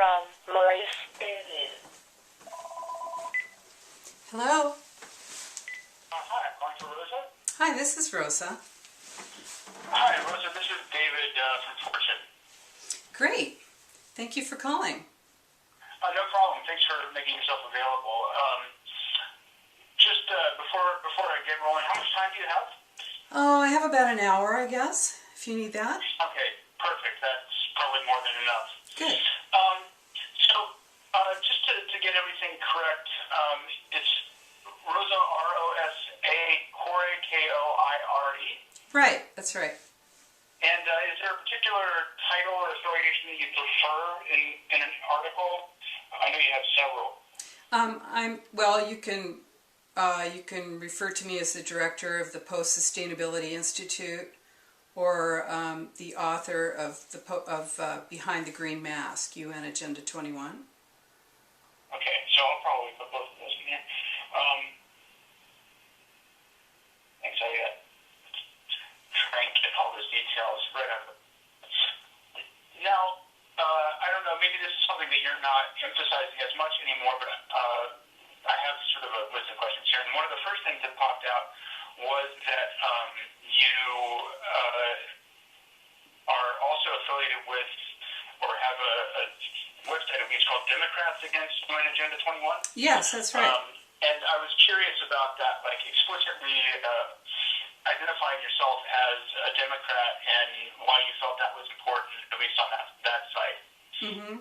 from Maurice. Hello. Hi, I'm calling for Rosa. Hi, this is Rosa. Hi, Rosa. This is David from Fortune. Great. Thank you for calling. No problem. Thanks for making yourself available. Just before I get rolling, how much time do you have? Oh, I have about an hour, I guess, if you need that. Okay, perfect. That's probably more than enough. Good. Just to get everything correct, it's Rosa, R-O-S-A, Koire, K-O-I-R-E. Right, that's right. And is there a particular title or affiliation that you prefer in an article? I know you have several. You can refer to me as the director of the Post-Sustainability Institute, or the author of Behind the Green Mask, UN Agenda 21. Okay, so I'll probably put both of those in here. Thanks. I try and get all those details right up. Now, I don't know, maybe this is something that you're not emphasizing as much anymore, but I have sort of a list of questions here. And one of the first things that popped out was that you are also affiliated with, or have a website at least called Democrats Against UN Agenda 21. Yes, that's right. And I was curious about that, like explicitly identifying yourself as a Democrat and why you felt that was important, at least on that site. Mm-hmm.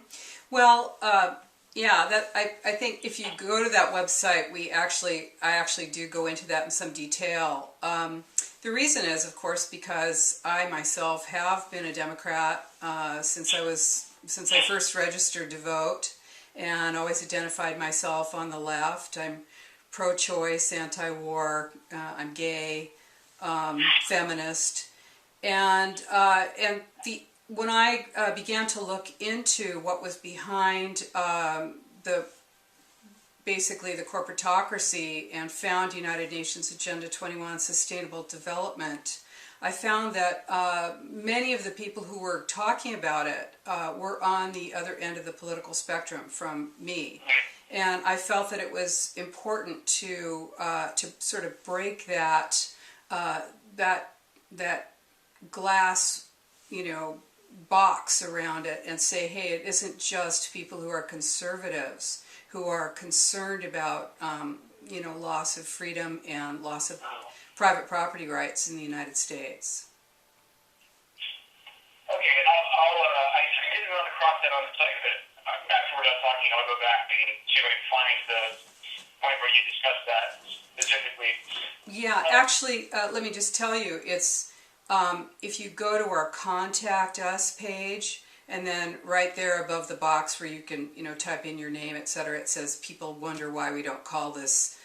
Well, I think if you go to that website, I actually do go into that in some detail. The reason is, of course, because I myself have been a Democrat since I first registered to vote, and always identified myself on the left. I'm pro-choice, anti-war, I'm gay, feminist, and when I began to look into what was behind basically the corporatocracy, and found United Nations Agenda 21 Sustainable Development, I found that many of the people who were talking about it were on the other end of the political spectrum from me. And I felt that it was important to sort of break that glass, box around it, and say, hey, it isn't just people who are conservatives who are concerned about loss of freedom and loss of private property rights in the United States. Okay, and I didn't run across that on the site, but after we're done talking, I'll go back and see if I can find the point where you discussed that specifically. Yeah, actually, let me just tell you, it's if you go to our Contact Us page, and then right there above the box where you can, type in your name, etc., it says, people wonder why we don't call this,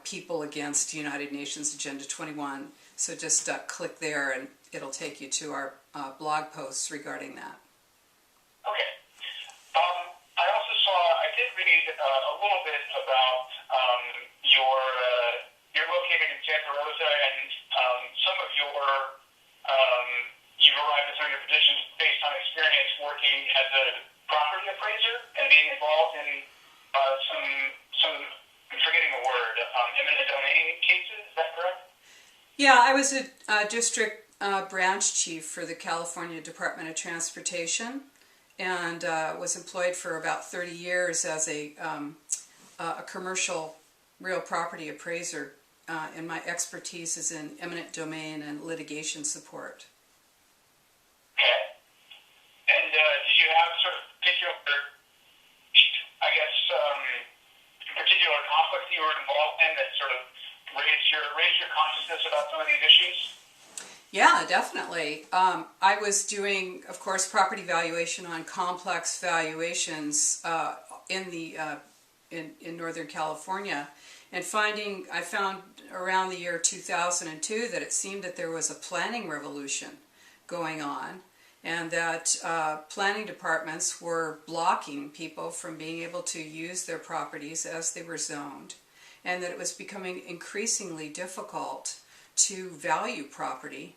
People Against United Nations Agenda 21. So just click there, and it'll take you to our blog posts regarding that. Okay. I did read a little bit about you're located in Santa Rosa, and some of you've arrived at some of your positions based on experience working as a property appraiser and being involved in some I'm forgetting the word, eminent domain cases, is that correct? Yeah, I was a district branch chief for the California Department of Transportation, and was employed for about 30 years as a commercial real property appraiser, and my expertise is in eminent domain and litigation support. Okay. And did you have sort of particular conflicts you were involved in that sort of raised your consciousness about some of these issues? Yeah, definitely. I was doing, of course, property valuation on complex valuations in Northern California, and I found around the year 2002 that it seemed that there was a planning revolution going on, and that planning departments were blocking people from being able to use their properties as they were zoned, and that it was becoming increasingly difficult to value property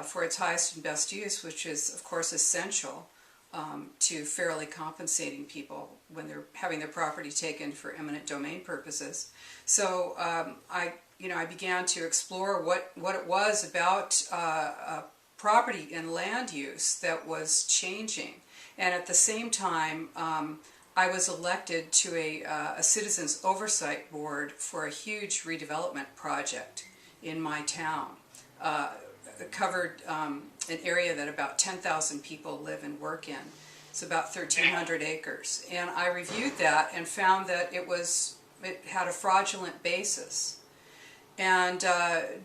for its highest and best use, which is, of course, essential to fairly compensating people when they're having their property taken for eminent domain purposes. So I began to explore what it was about property and land use that was changing. And at the same time, I was elected to a citizens oversight board for a huge redevelopment project in my town. It covered an area that about 10,000 people live and work in. It's about 1,300 acres. And I reviewed that and found that it had a fraudulent basis. And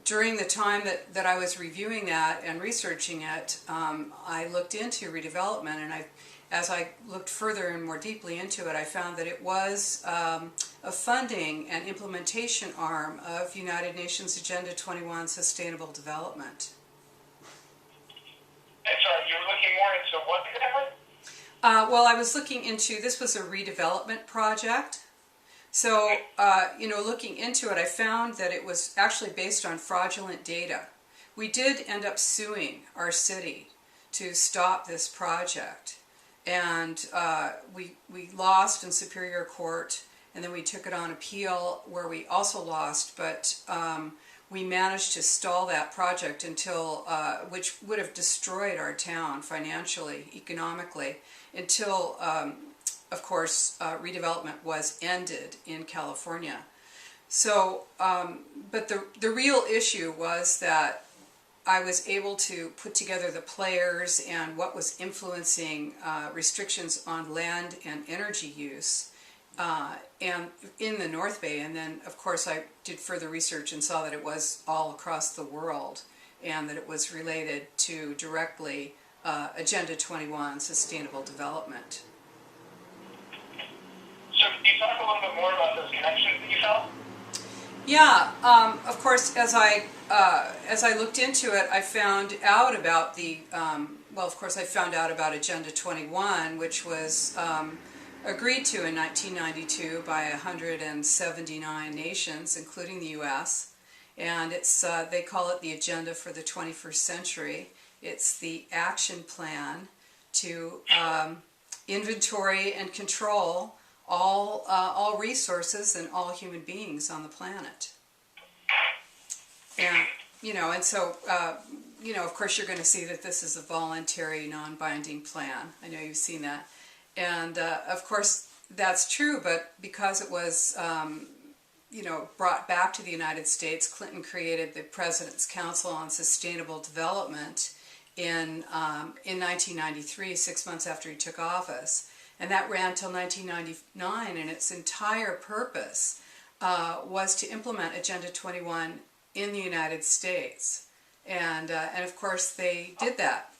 during the time that I was reviewing that and researching it, I looked into redevelopment, and as I looked further and more deeply into it, I found that it was a funding and implementation arm of United Nations Agenda 21 Sustainable Development. And sorry, you were looking more into what exactly? Well, I was looking into, this was a redevelopment project. So, looking into it, I found that it was actually based on fraudulent data. We did end up suing our city to stop this project. And we lost in Superior Court, and then we took it on appeal where we also lost, but we managed to stall that project until, which would have destroyed our town financially, economically, until, of course, redevelopment was ended in California. So, but the real issue was that I was able to put together the players and what was influencing restrictions on land and energy use and in the North Bay. And then, of course, I did further research and saw that it was all across the world and that it was related to directly Agenda 21, Sustainable Development. So can you talk a little bit more about those connections that you found? Yeah, of course, as I looked into it, I found out about I found out about Agenda 21, which was agreed to in 1992 by 179 nations, including the U.S., and they call it the Agenda for the 21st Century. It's the action plan to inventory and control all resources and all human beings on the planet. And of course you're going to see that this is a voluntary, non-binding plan. I know you've seen that. And of course that's true, but because it was brought back to the United States, Clinton created the President's Council on Sustainable Development in 1993, 6 months after he took office. And that ran until 1999, and its entire purpose was to implement Agenda 21 in the United States. And of course they did that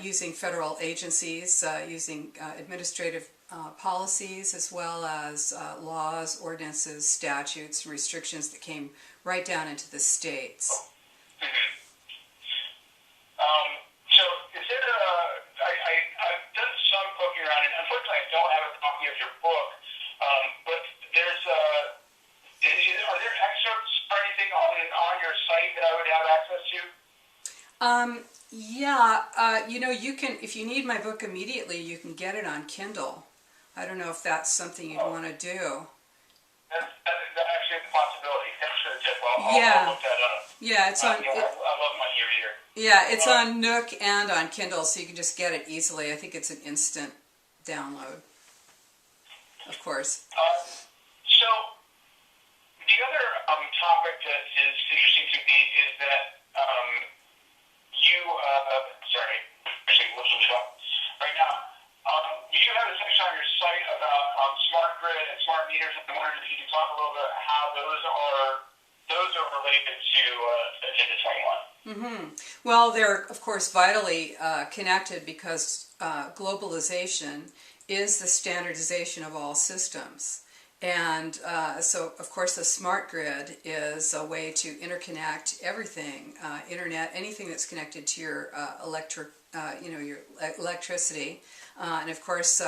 using federal agencies, using administrative policies, as well as laws, ordinances, statutes, and restrictions that came right down into the states. So is there I've done some poking around, and unfortunately I don't have a copy of your book, but are there excerpts or anything on your site that I would have access to? You can, if you need my book immediately, you can get it on Kindle. I don't know if that's something you'd want to do. That's actually a possibility. Thanks for the tip. Yeah. I'll look that up. Yeah, it's on. I love my e-reader. Yeah, it's on Nook and on Kindle, so you can just get it easily. I think it's an instant download, of course. So the other topic that is interesting to me is that actually looking it up right now. You do have a section on your site about smart grid and smart meters, and I wondered if you could talk a little bit how those are related to Agenda 21. Well, they're, of course, vitally connected because globalization is the standardization of all systems. And so, of course, the smart grid is a way to interconnect everything, internet, anything that's connected to your your electricity. And of course,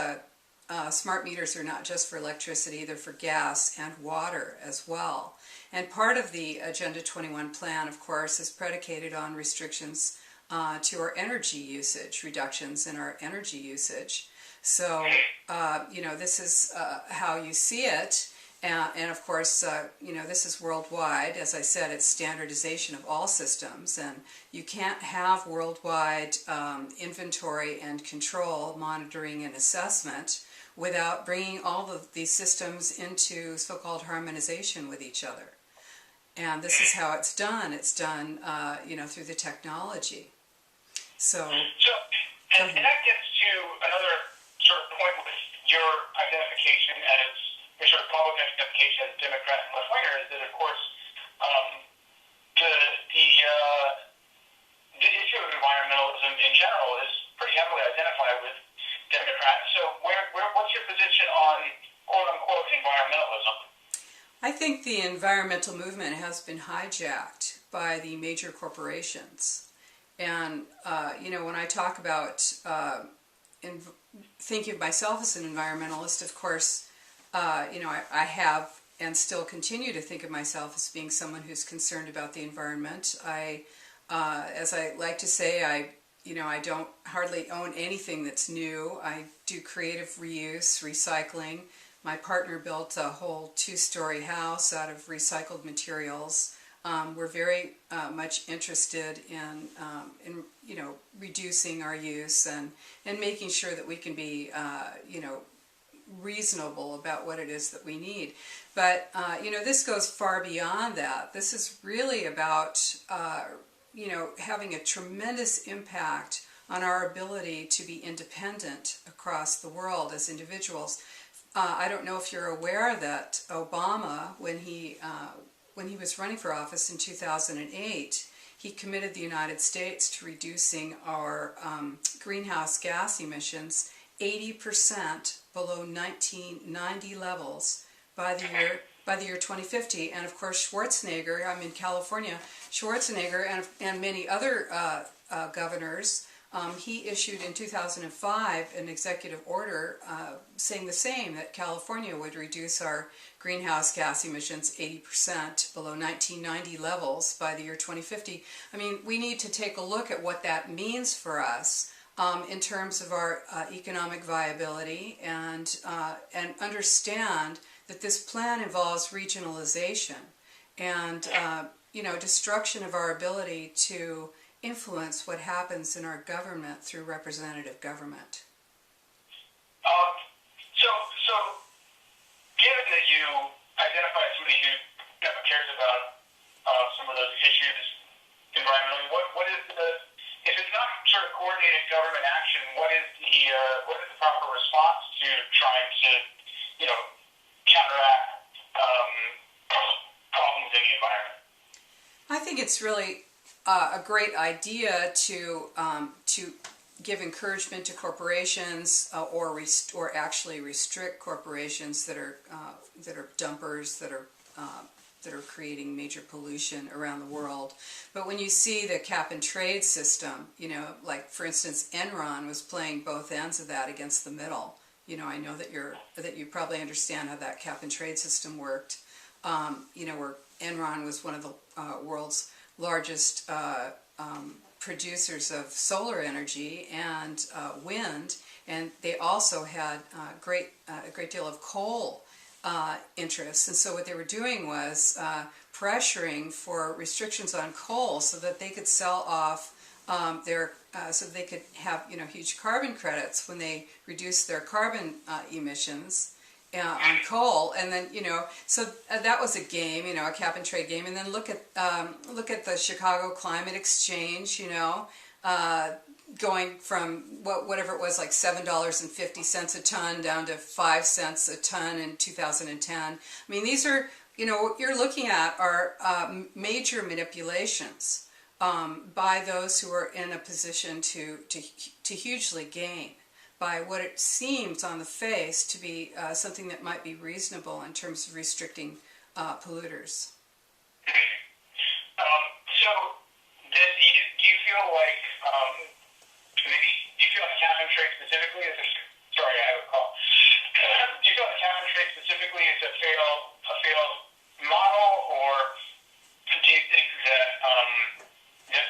smart meters are not just for electricity; they're for gas and water as well. And part of the Agenda 21 plan, of course, is predicated on restrictions to our energy usage, reductions in our energy usage. So, this is how you see it. And of course, this is worldwide. As I said, it's standardization of all systems. And you can't have worldwide inventory and control, monitoring and assessment without bringing all of these systems into so-called harmonization with each other. And this is how it's done. It's done, through the technology. And that gets to another sort of point with your identification as your sort of public identification as a Democrat and left-winger is that, of course, the issue of environmentalism in general is pretty heavily identified with Democrats. So what's your position on quote-unquote environmentalism? I think the environmental movement has been hijacked by the major corporations. And, when I talk about thinking of myself as an environmentalist, of course, I have and still continue to think of myself as being someone who's concerned about the environment. As I like to say, I don't hardly own anything that's new. I do creative reuse, recycling. My partner built a whole 2-story house out of recycled materials. We're very much interested in reducing our use and making sure that we can be, reasonable about what it is that we need. But, this goes far beyond that. This is really about, having a tremendous impact on our ability to be independent across the world as individuals. I don't know if you're aware that Obama, when he was running for office in 2008, he committed the United States to reducing our greenhouse gas emissions 80% below 1990 levels by the year 2050. And of course, Schwarzenegger, I'm in California, Schwarzenegger and many other governors, he issued in 2005 an executive order saying the same, that California would reduce our greenhouse gas emissions 80% below 1990 levels by the year 2050. I mean, we need to take a look at what that means for us in terms of our economic viability and understand that this plan involves regionalization and destruction of our ability to influence what happens in our government through representative government. So given that you identify as somebody who cares about some of those issues environmentally, what is if it's not sort of coordinated government action, what is the proper response to trying to counteract problems in the environment? I think it's really a great idea to give encouragement to corporations or actually restrict corporations that are dumpers, that are creating major pollution around the world. But when you see the cap and trade system, like for instance Enron was playing both ends of that against the middle. I know that you probably understand how that cap and trade system worked. Where Enron was one of the world's largest producers of solar energy and wind, and they also had a great deal of coal interests. And so what they were doing was pressuring for restrictions on coal so that they could sell off so they could have huge carbon credits when they reduced their carbon emissions on coal. And then so that was a game, a cap and trade game. And then look at the Chicago Climate Exchange, going from whatever it was, like $7.50 a ton down to 5 cents a ton in 2010. I mean, these are what you're looking at are major manipulations by those who are in a position to hugely gain by what it seems on the face to be something that might be reasonable in terms of restricting polluters. So, do you feel like cap and trade specifically is sorry, I have a call. Do you feel like cap and trade specifically is a failed model, or do you think that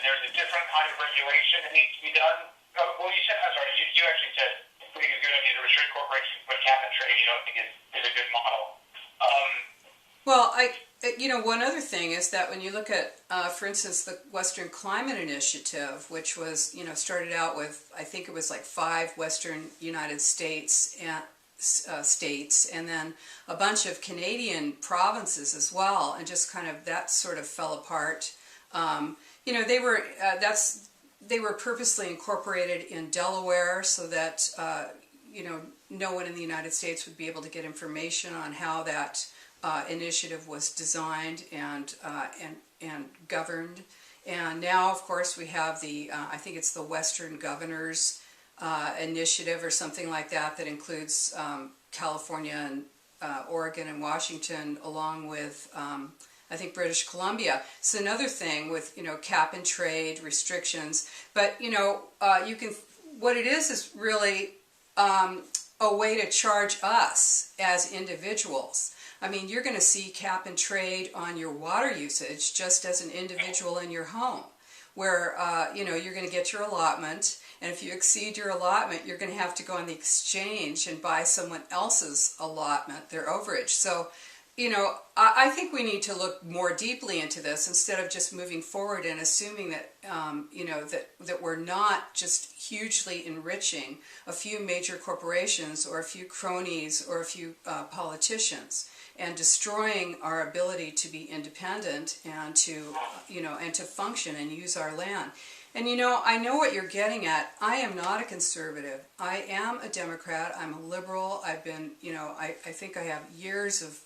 there's a different kind of regulation needs to be done? Well, you said, I'm sorry, you actually said we think it's a good idea to restrict corporations, but cap and trade you don't think is a good model. Well, one other thing is that when you look at, for instance, the Western Climate Initiative, which was, started out with, I think it was like 5 Western United States and then a bunch of Canadian provinces as well, and just kind of that sort of fell apart. They were purposely incorporated in Delaware so that no one in the United States would be able to get information on how that initiative was designed and governed. And now, of course, we have the I think it's the Western Governors Initiative or something like that that includes California and Oregon and Washington, along with I think British Columbia. It's another thing with cap and trade restrictions, but what it is really a way to charge us as individuals. I mean, you're going to see cap and trade on your water usage just as an individual in your home, where you're going to get your allotment, and if you exceed your allotment, you're going to have to go on the exchange and buy someone else's allotment, their overage. So, I think we need to look more deeply into this instead of just moving forward and assuming that that we're not just hugely enriching a few major corporations or a few cronies or a few politicians, and destroying our ability to be independent and to function and use our land. And I know what you're getting at. I am not a conservative. I am a Democrat. I'm a liberal. I've been, I think I have years of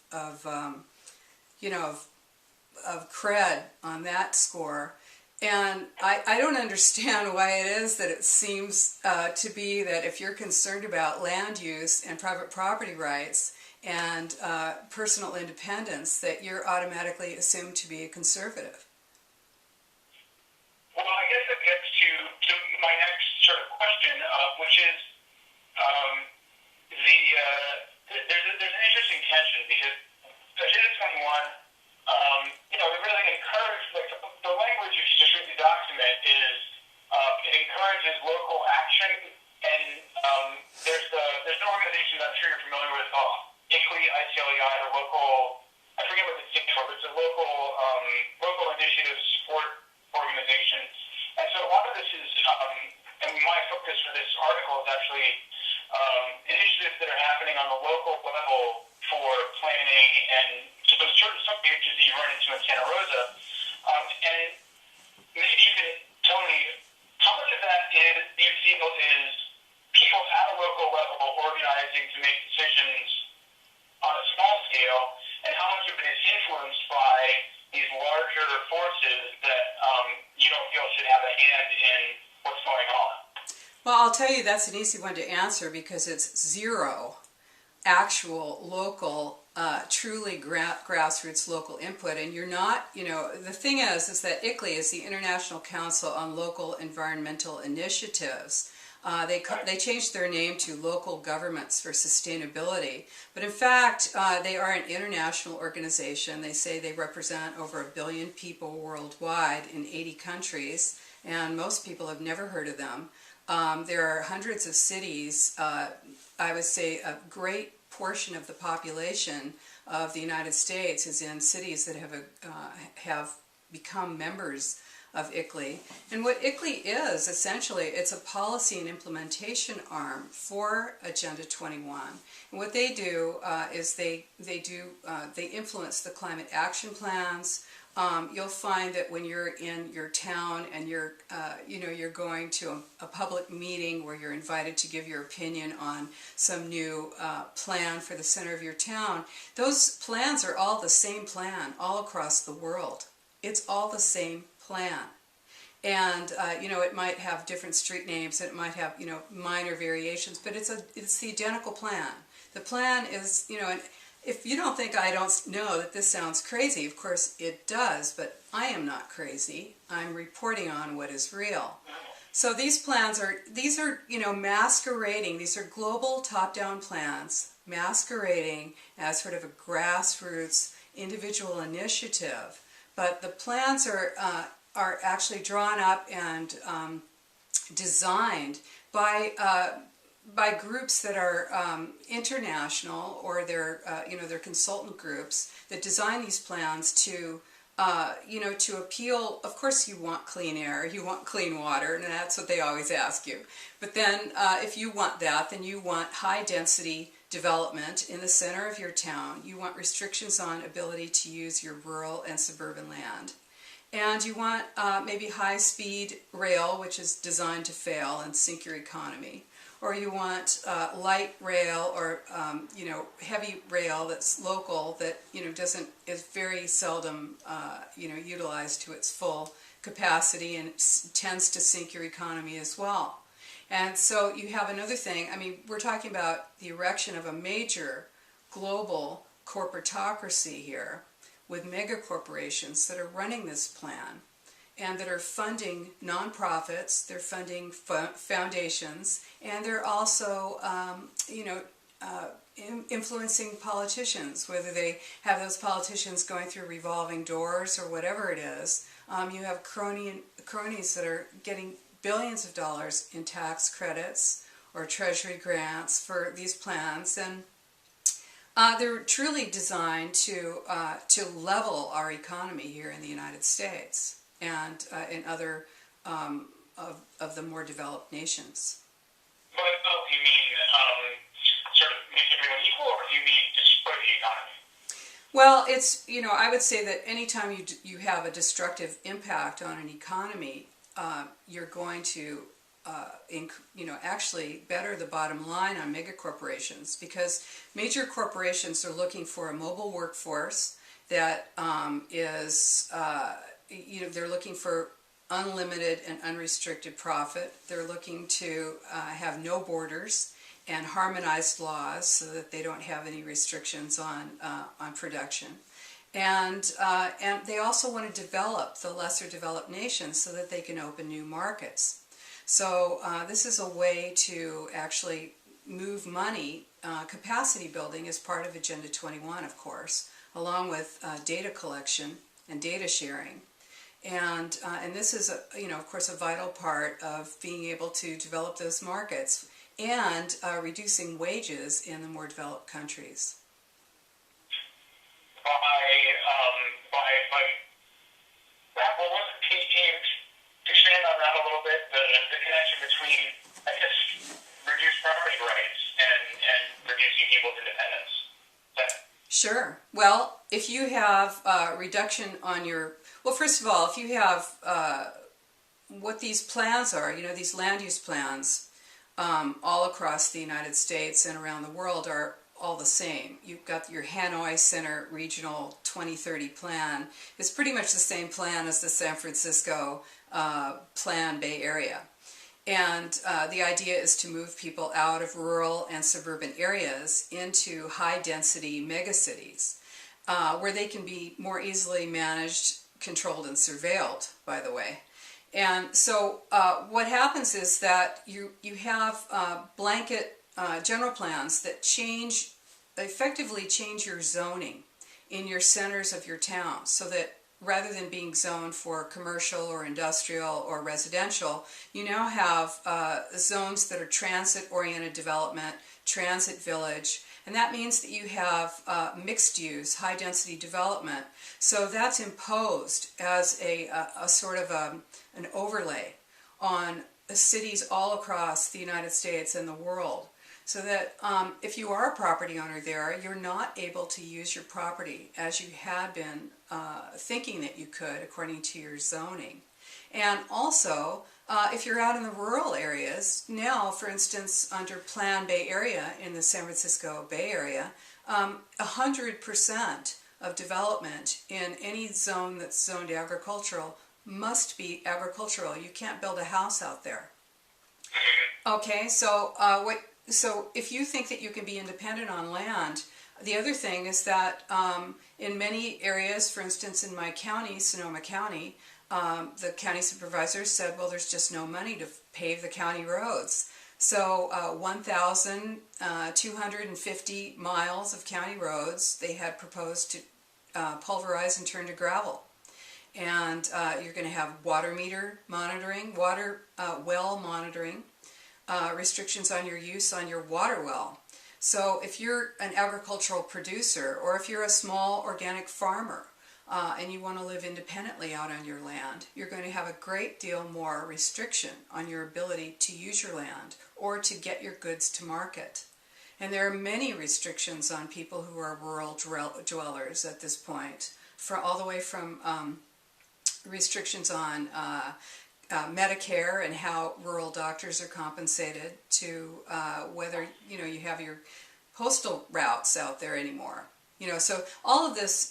cred on that score. And I don't understand why it is that it seems to be that if you're concerned about land use and private property rights and personal independence, that you're automatically assumed to be a conservative. Well, I guess it gets to my next sort of question, which is there's an interesting tension because Agenda 21, we really encourage, the language, if you just read the document, is it encourages local action, and there's an organization that I'm sure you're familiar with called ICLEI, ICLEI, the local, I forget what it stands for, but it's a local initiative support organization. And so a lot of this is, and my focus for this article is actually initiatives that are happening on the local level for planning and sort of some issues that you run into in Santa Rosa. And maybe you can tell me how much of that do you feel is people at a local level organizing to make decisions on a small scale, and how much of it is influenced by these larger forces that you don't feel should have a hand in what's going on? Well, I'll tell you that's an easy one to answer because it's zero actual local, truly grassroots local input. And you're not, the thing is that ICLEI is the International Council on Local Environmental Initiatives. They changed their name to Local Governments for Sustainability, but in fact they are an international organization. They say they represent over 1 billion people worldwide in 80 countries, and most people have never heard of them. There are hundreds of cities. I would say a great portion of the population of the United States is in cities that have become members of ICLEI. And what ICLEI is, essentially, it's a policy and implementation arm for Agenda 21. And what they do is they influence the climate action plans. You'll find that when you're in your town and you're going to a public meeting where you're invited to give your opinion on some new plan for the center of your town, those plans are all the same plan all across the world. It's all the same plan. And it might have different street names, and it might have minor variations, but it's the identical plan. The plan is, and if you don't think I don't know that this sounds crazy, of course it does, but I am not crazy. I'm reporting on what is real. So these plans are masquerading. These are global top-down plans masquerading as sort of a grassroots individual initiative. But the plans are actually drawn up and designed by groups that are international, or they're they're consultant groups that design these plans to to appeal. Of course, you want clean air, you want clean water, and that's what they always ask you. But then, if you want that, then you want high density development in the center of your town. You want restrictions on ability to use your rural and suburban land. And you want maybe high-speed rail, which is designed to fail and sink your economy. Or you want light rail, or heavy rail that's local, that is very seldom utilized to its full capacity, and tends to sink your economy as well. And so you have another thing. I mean, we're talking about the erection of a major global corporatocracy here, with mega corporations that are running this plan and that are funding nonprofits, they're funding foundations, and they're also influencing politicians, whether they have those politicians going through revolving doors or whatever it is. You have cronies that are getting billions of dollars in tax credits or treasury grants for these plans, and they're truly designed to level our economy here in the United States and in other of the more developed nations. But do you mean sort of make everyone equal, or do you mean destroy the economy? Well, it's I would say that anytime you have a destructive impact on an economy, you're going to actually better the bottom line on mega corporations, because major corporations are looking for a mobile workforce that they're looking for unlimited and unrestricted profit. They're looking to have no borders and harmonized laws so that they don't have any restrictions on production. And they also want to develop the lesser developed nations so that they can open new markets. So this is a way to actually move money. Capacity building is part of Agenda 21, of course, along with data collection and data sharing. And this is, of course, a vital part of being able to develop those markets and reducing wages in the more developed countries. Can you expand on that a little bit? The connection between, I guess, reduced property rights and reducing people's independence. Sure. Well, if you have reduction on your, well, first of all, if you have what these plans are, these land use plans all across the United States and around the world are all the same. You've got your Hanoi Center Regional 2030 plan. It's pretty much the same plan as the San Francisco Plan Bay Area. And the idea is to move people out of rural and suburban areas into high-density megacities, where they can be more easily managed, controlled, and surveilled, by the way. And so what happens is that you have blanket general plans that effectively change your zoning in your centers of your town, so that rather than being zoned for commercial or industrial or residential, you now have zones that are transit-oriented development, transit village, and that means that you have mixed-use, high-density development. So that's imposed as a sort of an overlay on cities all across the United States and the world. So that if you are a property owner there, you're not able to use your property as you had been thinking that you could according to your zoning. And also, if you're out in the rural areas, now, for instance, under Plan Bay Area in the San Francisco Bay Area, 100% of development in any zone that's zoned agricultural must be agricultural. You can't build a house out there. Okay, so So if you think that you can be independent on land, the other thing is that in many areas, for instance, in my county, Sonoma County, the county supervisor said, well, there's just no money to pave the county roads. So 1,250 miles of county roads they had proposed to pulverize and turn to gravel. And you're going to have water meter monitoring, water well monitoring, restrictions on your use on your water well. So if you're an agricultural producer, or if you're a small organic farmer, and you want to live independently out on your land, you're going to have a great deal more restriction on your ability to use your land or to get your goods to market. And there are many restrictions on people who are rural dwellers at this point, all the way from restrictions on Medicare and how rural doctors are compensated, to whether you have your postal routes out there anymore. So all of this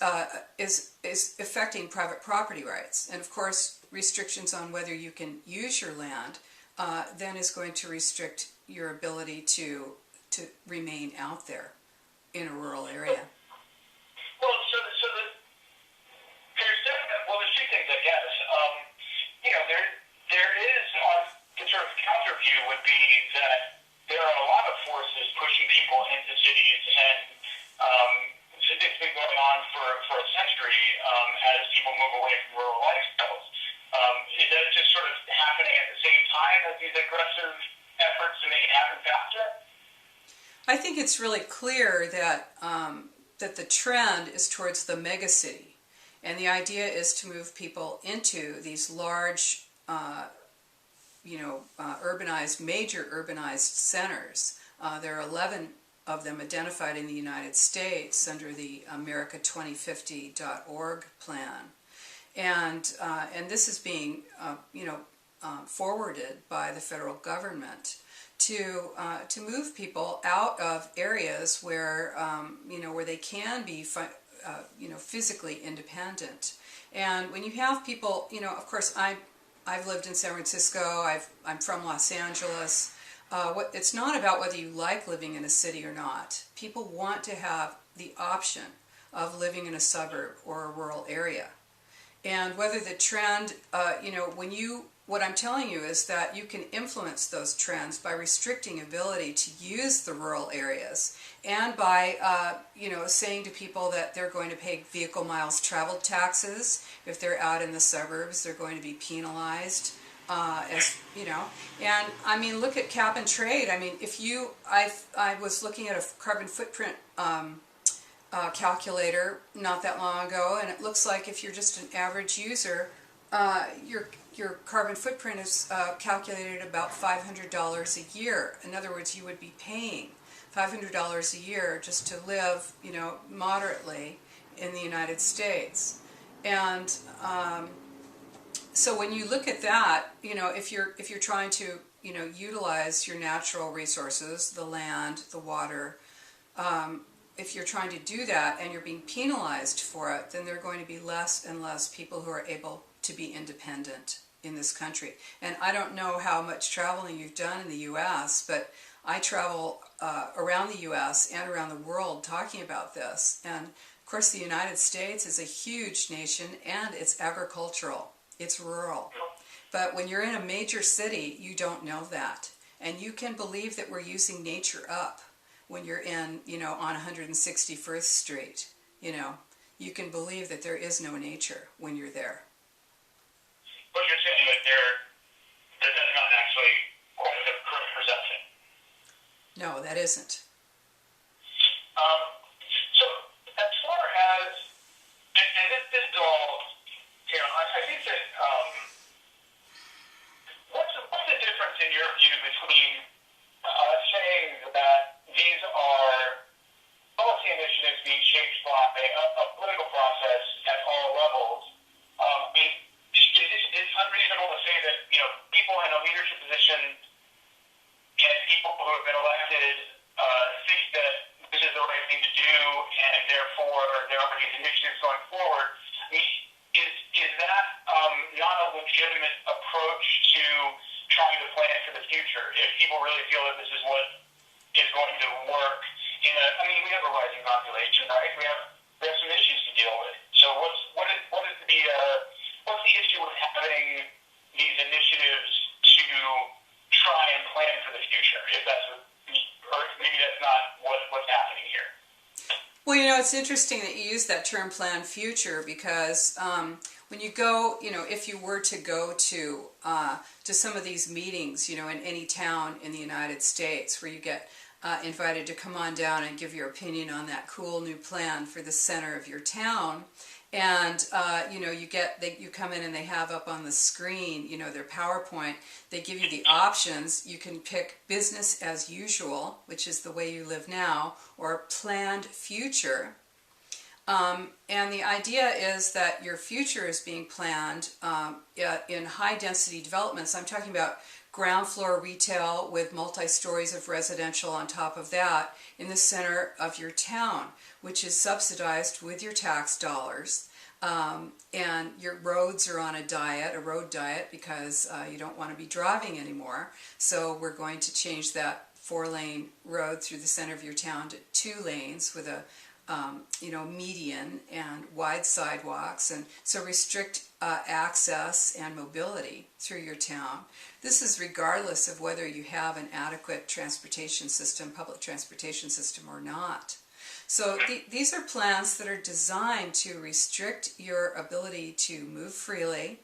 is affecting private property rights, and of course restrictions on whether you can use your land then is going to restrict your ability to remain out there in a rural area. Well, there's two things, I guess. There is, the sort of counter view would be that there are a lot of forces pushing people into cities, and it's been going on for a century as people move away from rural lifestyles. Is that just sort of happening at the same time as these aggressive efforts to make it happen faster? I think it's really clear that that the trend is towards the megacity, and the idea is to move people into these large, major urbanized centers. There are 11 of them identified in the United States under the America2050.org plan, and this is being forwarded by the federal government to move people out of areas where where they can be physically independent. And when you have people, of course I've lived in San Francisco. I'm from Los Angeles. It's not about whether you like living in a city or not. People want to have the option of living in a suburb or a rural area. And whether the trend, what I'm telling you is that you can influence those trends by restricting ability to use the rural areas, and by saying to people that they're going to pay vehicle miles traveled taxes. If they're out in the suburbs, they're going to be penalized. And I mean, look at cap and trade. I mean, I was looking at a carbon footprint calculator not that long ago, and it looks like if you're just an average user, your carbon footprint is calculated about $500 a year. In other words, you would be paying $500 a year just to live, moderately in the United States. And so when you look at that, if you're trying to utilize your natural resources, the land, the water, if you're trying to do that and you're being penalized for it, then there are going to be less and less people who are able to be independent in this country. And I don't know how much traveling you've done in the U.S., but I travel around the U.S. and around the world talking about this. And of course the United States is a huge nation, and it's agricultural, it's rural. But when you're in a major city, you don't know that. And you can believe that we're using nature up when you're in, on 161st Street. You can believe that there is no nature when you're there. But you're saying that that's not actually quite the correct perception. No, that isn't. So as far as, and this is all, I think that, what's the difference in your view between saying that these are policy initiatives being shaped by a political process at all levels? It's unreasonable to say that people in a leadership position and people who have been elected think that this is the right thing to do, and therefore there are these initiatives going forward. I mean, is that not a legitimate approach to trying to plan for the future? If people really feel that this is what is going to work we have a rising population, right? We have some issues to deal with. So what's the issue with having these initiatives to try and plan for the future? If that's or maybe that's not what's happening here. Well, it's interesting that you use that term "plan future," because when you go, if you were to go to some of these meetings, in any town in the United States where you get invited to come on down and give your opinion on that cool new plan for the center of your town. And you come in and they have up on the screen, their PowerPoint. They give you the options. You can pick business as usual, which is the way you live now, or planned future. And the idea is that your future is being planned in high-density developments. I'm talking about ground floor retail with multi-stories of residential on top of that in the center of your town, which is subsidized with your tax dollars. And your roads are on a road diet, because you don't want to be driving anymore. So we're going to change that 4-lane road through the center of your town to 2 lanes with a median and wide sidewalks, and so restrict access and mobility through your town. This is regardless of whether you have an adequate transportation system, public transportation system, or not. So these are plans that are designed to restrict your ability to move freely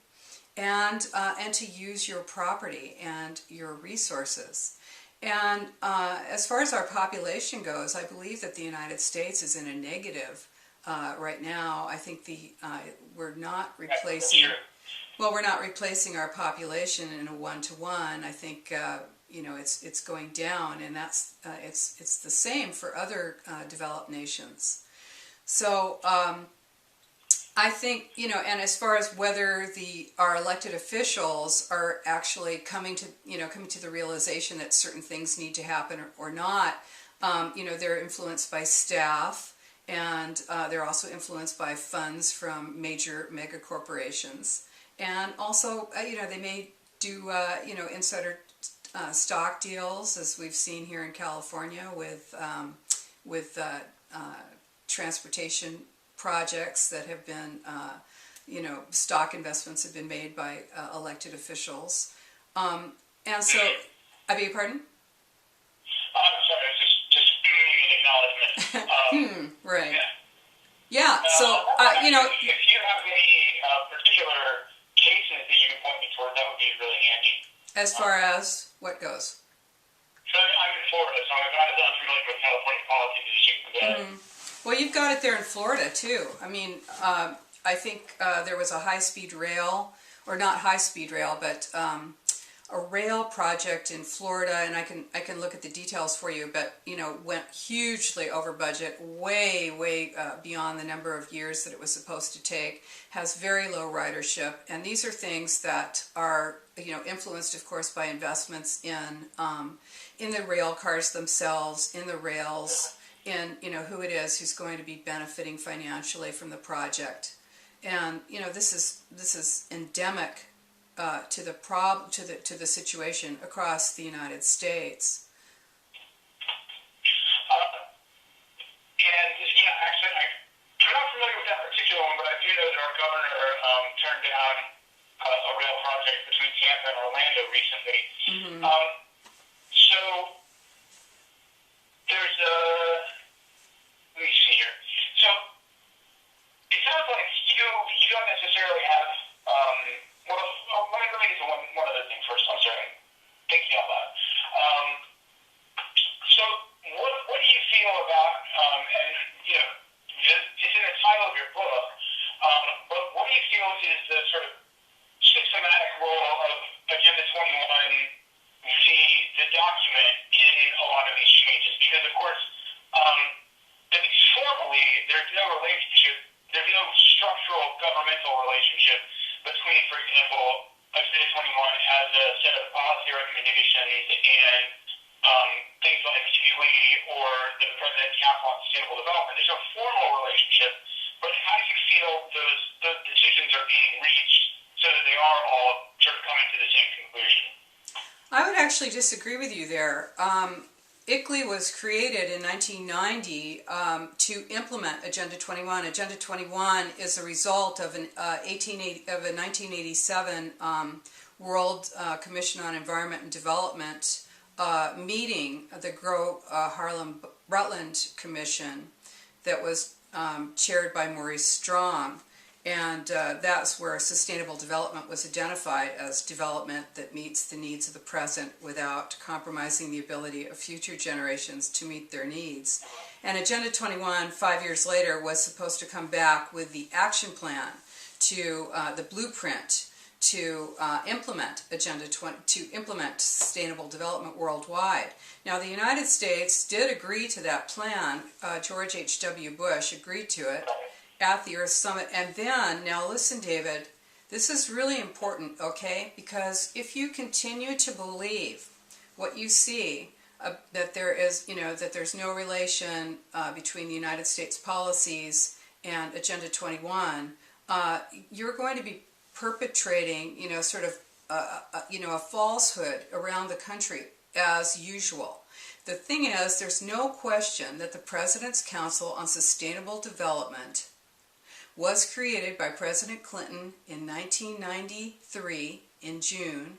and to use your property and your resources. And as far as our population goes, I believe that the United States is in a negative right now. I think we're not replacing. Well, we're not replacing our population in a 1-to-1. I think it's going down, and that's it's the same for other developed nations. So I think, and as far as whether our elected officials are actually coming to the realization that certain things need to happen or not, they're influenced by staff, and they're also influenced by funds from major mega corporations, and also, they may do, insider stock deals, as we've seen here in California with transportation projects that have been, stock investments have been made by elected officials. And so, I beg your pardon? Sorry, I was just an acknowledgement. Right. Yeah, so, if you have any particular cases that you can point me toward, that would be really handy. As far as what goes? So I'm in Florida, so I'm about as unfamiliar with California policies as you can get. Well, you've got it there in Florida, too. I mean, I think there was a high-speed rail, or not high-speed rail, but a rail project in Florida, and I can look at the details for you, but, went hugely over budget, way beyond the number of years that it was supposed to take, has very low ridership, and these are things that are, influenced, of course, by investments in the rail cars themselves, in the rails, in who it is who's going to be benefiting financially from the project. And this is endemic to the situation across the United States. Actually, I'm not familiar with that particular one, but I do know that our governor turned down a rail project between Tampa and Orlando recently. So there's let me see here. So it sounds like you don't necessarily have. Let me get to one other thing first. I'm sorry, thinking out loud. So what do you feel about it's in the title of your book, but what do you feel is the sort of systematic role of Agenda 21, the document, in a lot of these changes? Because, of course, at least formally, there's no relationship, there's no structural governmental relationship between, for example, Agenda 21 has a set of policy recommendations and things like CUE or the President's Council on Sustainable Development. There's no formal relationship, but how do you feel those decisions are being reached so that they are all sort of coming to the same conclusion? I would actually disagree with you there. ICLEI was created in 1990 to implement Agenda 21. Agenda 21 is a result of a 1987 World Commission on Environment and Development meeting, the Grow-Harlem-Brundtland Commission, that was chaired by Maurice Strong. And that's where sustainable development was identified as development that meets the needs of the present without compromising the ability of future generations to meet their needs. And Agenda 21, 5 years later, was supposed to come back with the action plan to the blueprint to implement Agenda 20, to implement sustainable development worldwide. Now, the United States did agree to that plan. George H.W. Bush agreed to it at the Earth Summit. And then, now listen, David, this is really important, okay? Because if you continue to believe what you see, that there is, that there's no relation between the United States policies and Agenda 21, you're going to be perpetrating, sort of, a falsehood around the country as usual. The thing is, there's no question that the President's Council on Sustainable Development was created by President Clinton in 1993, in June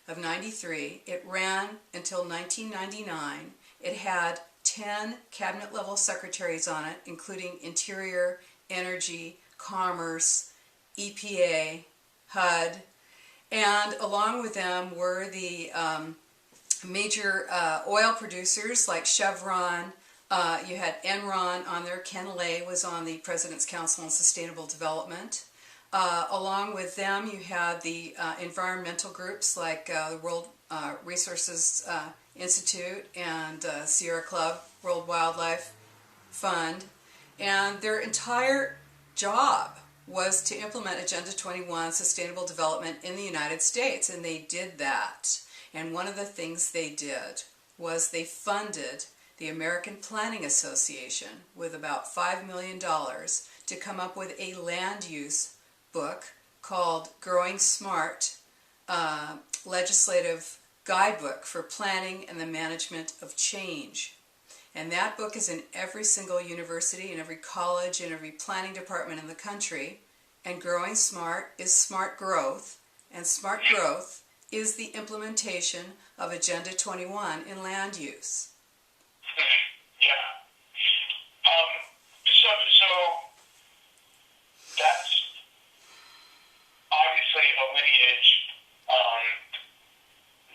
of 93. It ran until 1999. It had 10 cabinet-level secretaries on it, including Interior, Energy, Commerce, EPA, HUD, and along with them were the major oil producers like Chevron. You had Enron on there. Ken Lay was on the President's Council on Sustainable Development. Along with them, you had the environmental groups like the World Resources Institute and Sierra Club, World Wildlife Fund. And their entire job was to implement Agenda 21 Sustainable Development in the United States, and they did that. And one of the things they did was they funded the American Planning Association with about $5 million to come up with a land use book called Growing Smart, Legislative Guidebook for Planning and the Management of Change. And that book is in every single university, in every college, in every planning department in the country. And Growing Smart is smart growth, and smart growth is the implementation of Agenda 21 in land use. Yeah. So that's obviously a lineage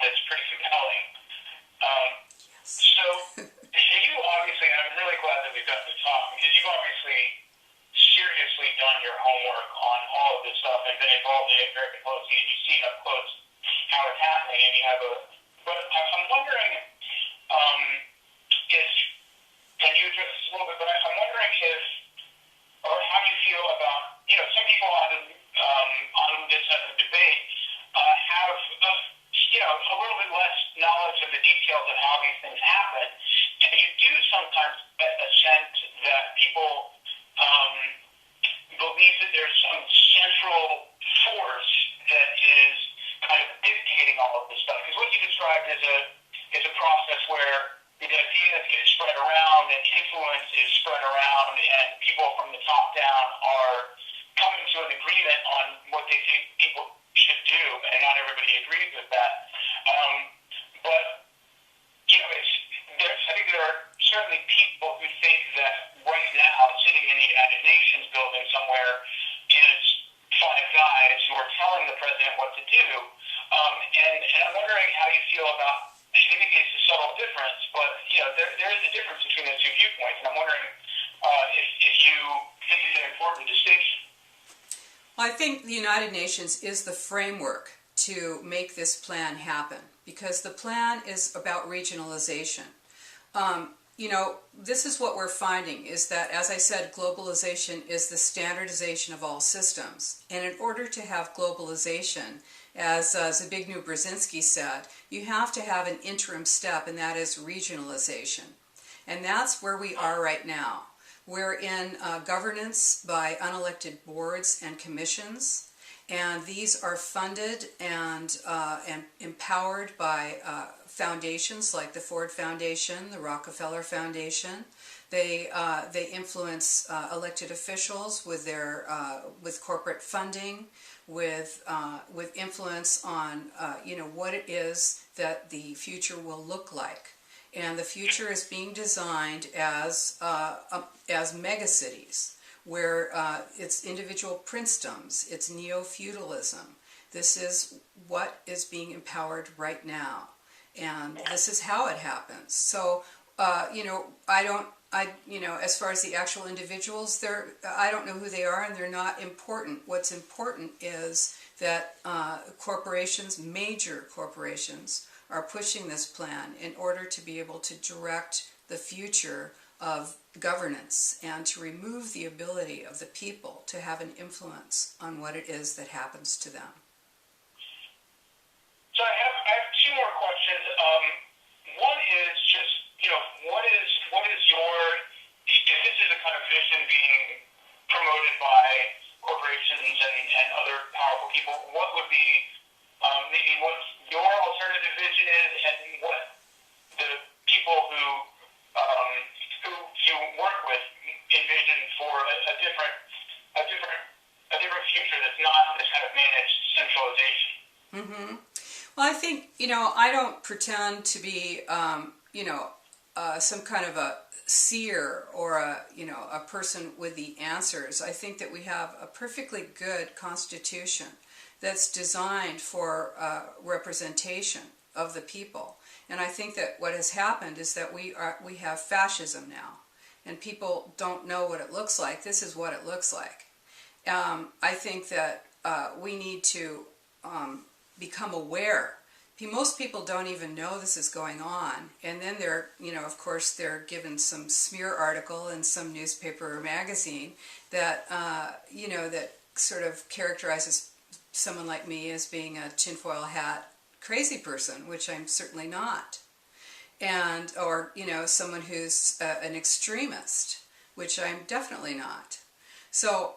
that's pretty compelling. So you obviously, and I'm really glad that we've got to talk, because you've obviously seriously done your homework on all of this stuff and been involved in it very closely, and you've seen up close how it's happening, and you have but I'm wondering if, and you addressed this a little bit, but I'm wondering if, or how you feel about, some people on this debate have, a little bit less knowledge of the details of how these things happen, and you do sometimes get a sense that people believe that there's some central force that is kind of dictating all of this stuff. Because what you described is a process where the ideas get spread around and influence is spread around, and people from the top down are coming to an agreement on what they think people should do, and not everybody agrees with that. But I think there are certainly people who think that right now, sitting in the United Nations building somewhere, is five guys who are telling the president what to do. And I'm wondering how you feel about, maybe it's a subtle difference, but there is a difference between those two viewpoints. And I'm wondering if you think it's an important distinction. Well, I think the United Nations is the framework to make this plan happen, because the plan is about regionalization. This is what we're finding, is that, as I said, globalization is the standardization of all systems. And in order to have globalization, as Zbigniew Brzezinski said, you have to have an interim step, and that is regionalization. And that's where we are right now. We're in governance by unelected boards and commissions, and these are funded and empowered by foundations like the Ford Foundation, the Rockefeller Foundation. They influence elected officials with their with corporate funding, with influence on what it is that the future will look like. And the future is being designed as megacities, where it's individual princedoms, it's neo-feudalism. This is what is being empowered right now, and this is how it happens. So, as far as the actual individuals, I don't know who they are, and they're not important. What's important is that corporations, major corporations, are pushing this plan in order to be able to direct the future of governance and to remove the ability of the people to have an influence on what it is that happens to them. So I have two more questions. One is just, what is your, if this is a kind of vision being promoted by corporations and other powerful people, what would be maybe what your alternative vision is, and what the people who you work with envision for a different future that's not this kind of managed centralization? Mm-hmm. Well, I think, I don't pretend to be, some kind of a seer or a person with the answers. I think that we have a perfectly good constitution that's designed for representation of the people. And I think that what has happened is that we have fascism now, and people don't know what it looks like. This is what it looks like. I think that we need to become aware. Most people don't even know this is going on, and then they're, of course, they're given some smear article in some newspaper or magazine that, that sort of characterizes someone like me as being a tinfoil hat crazy person, which I'm certainly not, or someone who's an extremist, which I'm definitely not. So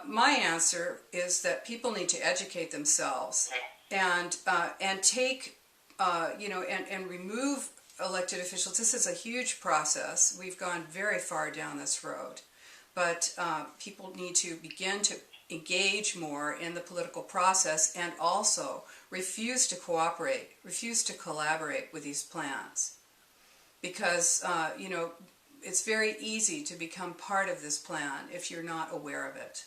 my answer is that people need to educate themselves and take and remove elected officials. This is a huge process. We've gone very far down this road, but people need to begin to engage more in the political process and also refuse to cooperate, refuse to collaborate with these plans, because it's very easy to become part of this plan if you're not aware of it.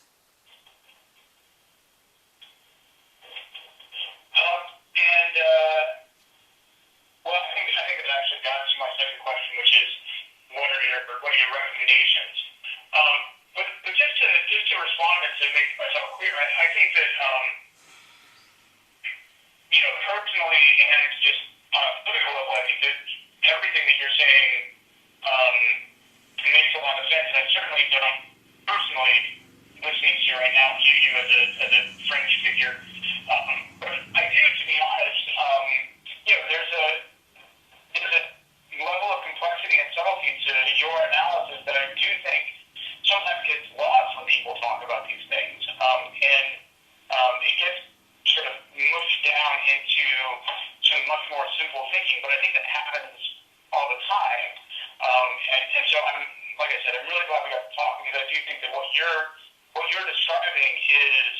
I think it actually got to my second question, which is what are your recommendations? But just to respond and to make myself clear, I think that personally and just on a political level, I think that everything that you're saying makes a lot of sense, and I certainly don't personally, listening to you right now, view you as a fringe figure. But I do, to be honest, there's a level of complexity and subtlety to your analysis that I do think sometimes gets lost when people talk about these things, and it gets sort of mushed down into some much more simple thinking. But I think that happens all the time, and so like I said, I'm really glad we got to talk, because I do think that what you're describing is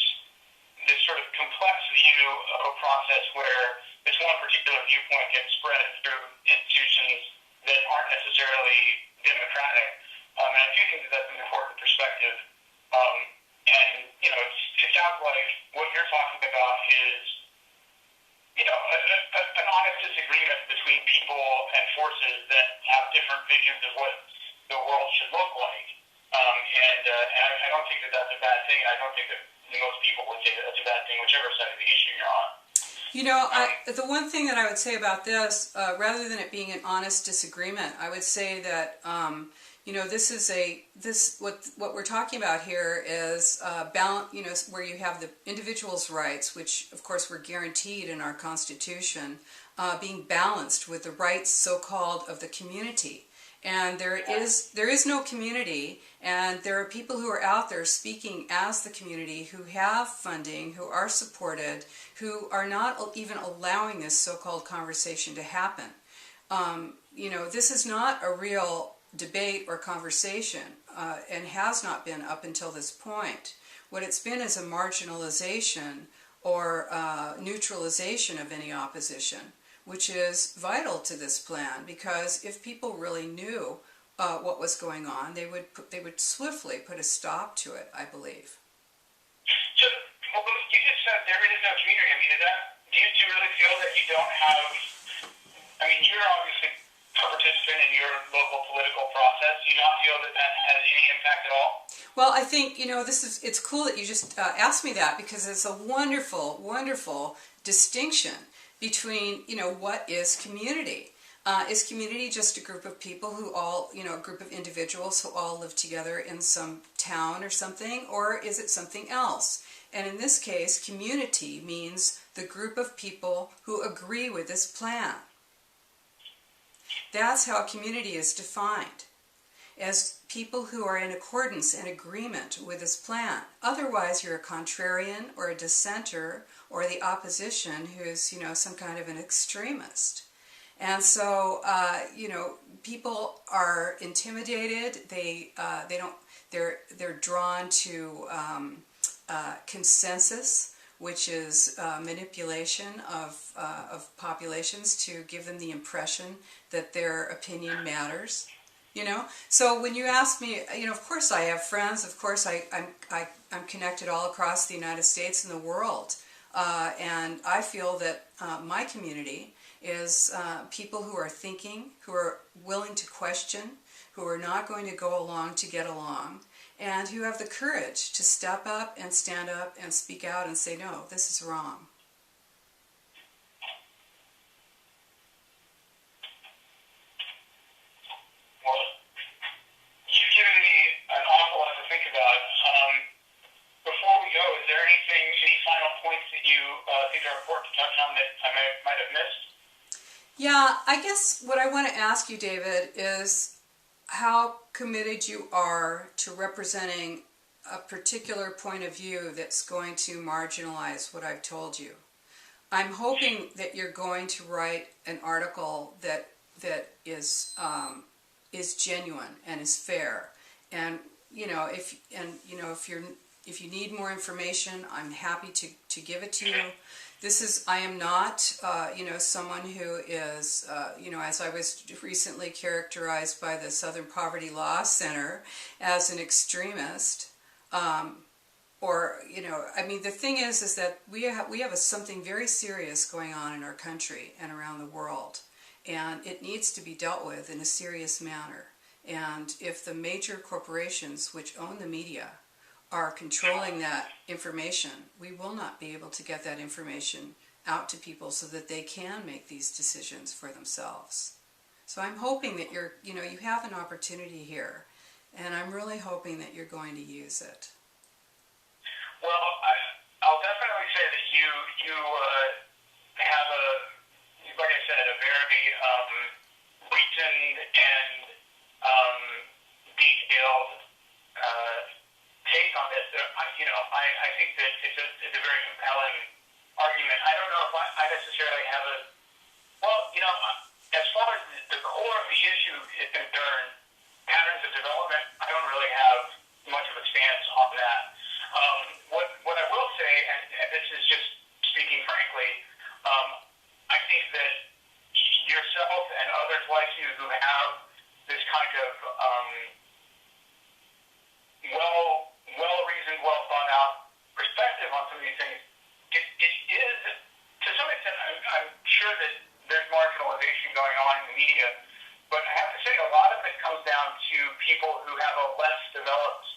this sort of complex view of a process where this one particular viewpoint gets spread through institutions that aren't necessarily democratic. And I do think that that's an important perspective. And, it sounds like what you're talking about is, an honest disagreement between people and forces that have different visions of what the world should look like. And I don't think that that's a bad thing. I don't think that most people would say that that's a bad thing, whichever side of the issue you're on. The one thing that I would say about this, rather than it being an honest disagreement, I would say that what we're talking about here is balance. Where you have the individual's rights, which of course were guaranteed in our Constitution, being balanced with the rights, so-called, of the community. And there is no community, and there are people who are out there speaking as the community, who have funding, who are supported, who are not even allowing this so-called conversation to happen. This is not a real debate or conversation, and has not been up until this point. What it's been is a marginalization or neutralization of any opposition, which is vital to this plan, because if people really knew what was going on, they would swiftly put a stop to it, I believe. So, well, you just said there is no community. I mean, do you really feel that you don't have? I mean, you're obviously a participant in your local political process. Do you not feel that has any impact at all? Well, I think, it's cool that you just asked me that, because it's a wonderful, wonderful distinction between, what is community. Is community just a group of people who all, a group of individuals who all live together in some town or something, or is it something else? And in this case, community means the group of people who agree with this plan. That's how community is defined, as people who are in accordance and agreement with this plan. Otherwise, you're a contrarian or a dissenter or the opposition who is, some kind of an extremist. And so, people are intimidated. They're drawn to consensus, which is manipulation of populations to give them the impression that their opinion matters. So when you ask me, of course I have friends. Of course I'm connected all across the United States and the world, and I feel that my community is people who are thinking, who are willing to question, who are not going to go along to get along, and who have the courage to step up and stand up and speak out and say, no, this is wrong. Well, you've given me an awful lot to think about. Before we go, is there any final points that you think are important to touch on that I might have missed? Yeah, I guess what I want to ask you, David, is how committed you are to representing a particular point of view that's going to marginalize what I've told you. I'm hoping that you're going to write an article that is genuine and is fair. And if you need more information, I'm happy to give it to you. I am not, someone who is, as I was recently characterized by the Southern Poverty Law Center as an extremist, the thing is that we have something very serious going on in our country and around the world, and it needs to be dealt with in a serious manner. And if the major corporations which own the media are controlling that information, we will not be able to get that information out to people so that they can make these decisions for themselves. So I'm hoping that you have an opportunity here, and I'm really hoping that you're going to use it. Well, I'll definitely say that you have like I said, a very reasoned and detailed take on this. I think that it's a very compelling argument. I don't know if I necessarily have as far as the core of the issue is concerned, patterns of development, I don't really have much of a stance on that. What I will say, and this is just speaking frankly, I think that yourself and others like you who have this kind of well-reasoned, well-thought-out perspective on some of these things, it is, to some extent, I'm sure that there's marginalization going on in the media, but I have to say a lot of it comes down to people who have a less developed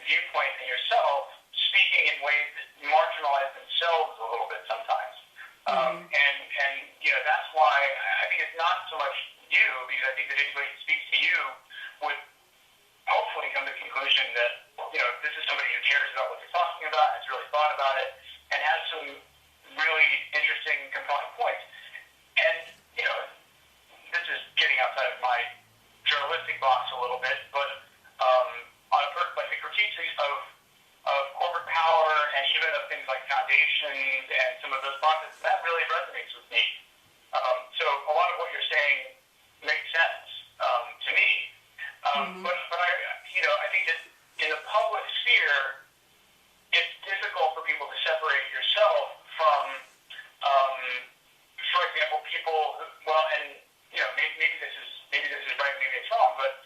viewpoint than yourself, speaking in ways that marginalize themselves a little bit sometimes. And that's why I think it's not so much you, because I think that anybody who speaks to you would hopefully come to the conclusion that, this is somebody who cares about what they're talking about, has really thought about it, and has some really interesting, compelling points. And, this is getting outside of my journalistic box a little bit, but like the critiques of corporate power and even of things like foundations and some of those processes, that really resonates with me. So a lot of what you're saying makes sense to me. But I think that in the public sphere, it's difficult for people to separate yourself from, for example, people. Maybe this is right, maybe it's wrong, but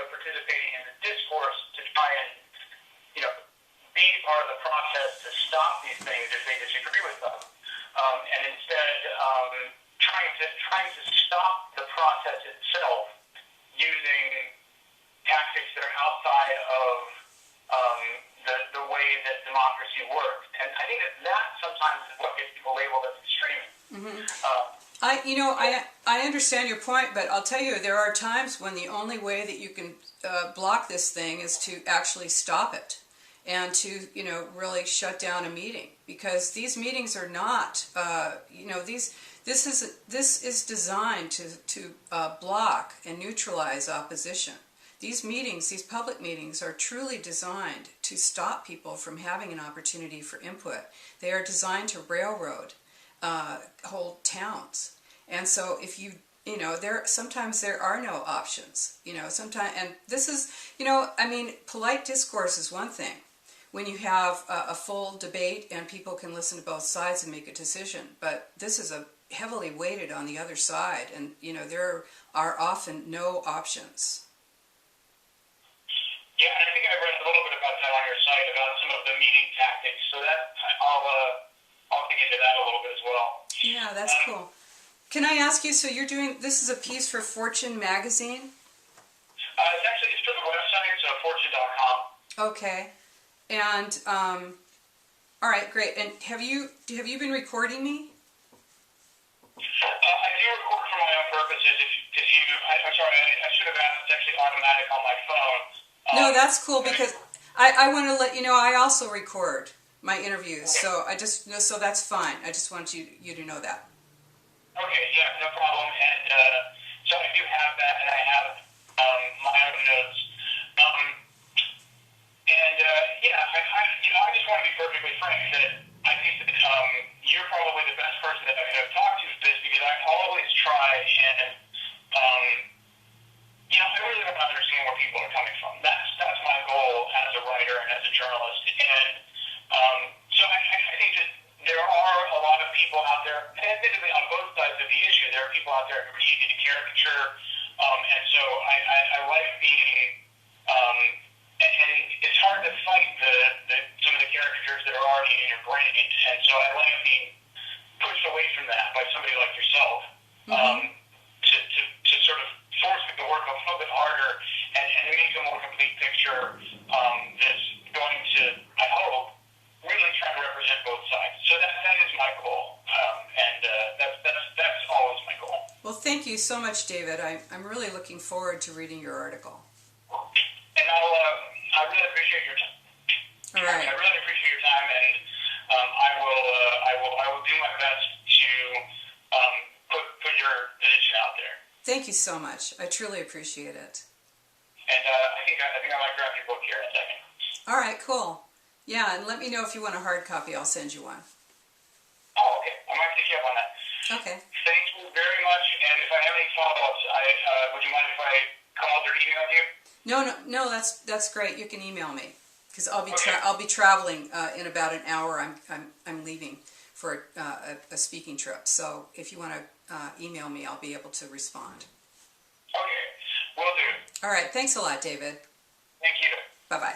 necessarily participating in the discourse to try and, be part of the process to stop these things if they disagree with them, and instead trying to stop the process itself using tactics that are outside of the way that democracy works. And I think that sometimes is what gets people labeled as extremists. I understand your point, but I'll tell you, there are times when the only way that you can block this thing is to actually stop it and to, really shut down a meeting, because these meetings are not, this is designed to block and neutralize opposition. These meetings, these public meetings, are truly designed to stop people from having an opportunity for input. They are designed to railroad whole towns. And so if sometimes there are no options, sometimes, and this is, polite discourse is one thing. When you have a full debate and people can listen to both sides and make a decision, but this is heavily weighted on the other side, and, there are often no options. Yeah, and I think I read a little bit about that on your site, about some of the meeting tactics, so that I'll dig into that a little bit as well. Yeah, that's cool. Can I ask you, so this is a piece for Fortune magazine? It's for the website, so fortune.com. Okay. And, all right, great. And have you been recording me? I do record for my own purposes. I'm sorry, I should have asked. It's actually automatic on my phone. No, that's cool, because I want to let you know I also record my interviews, okay. So that's fine. I just want you to know that. Okay, yeah, no problem. And so I do have that, and I have my own notes. I just want to be perfectly frank that I think that you're probably the best person that I could have talked to for this, because I always try and I really want to understand where people are coming from. That's my goal as a writer and as a journalist. And so I think that there are a lot of people out there, and admittedly on both sides of the issue, there are people out there who are easy to caricature. And so I like being, and it's hard to fight some of the caricatures that are already in your brain. And so I like being pushed away from that by somebody like yourself, to sort of force me to work a little bit harder and make a more complete picture that's going to, I hope, really try to represent both sides. So that is my goal, and that's always my goal. Well, thank you so much, David. I'm really looking forward to reading your article. And I really appreciate your time. All right. I really appreciate your time, and I will do my best to put your position out there. Thank you so much. I truly appreciate it. And I think I might grab your book here in a second. All right, cool. Yeah, and let me know if you want a hard copy. I'll send you one. Oh, okay. I might take you up on that. Okay. Thank you very much. And if I have any follow-ups, would you mind if I called or emailed you? No. That's great. You can email me, because I'll be okay. I'll be traveling in about an hour. I'm leaving for a speaking trip. So if you want to email me, I'll be able to respond. Okay, will do. All right. Thanks a lot, David. Thank you. Bye-bye.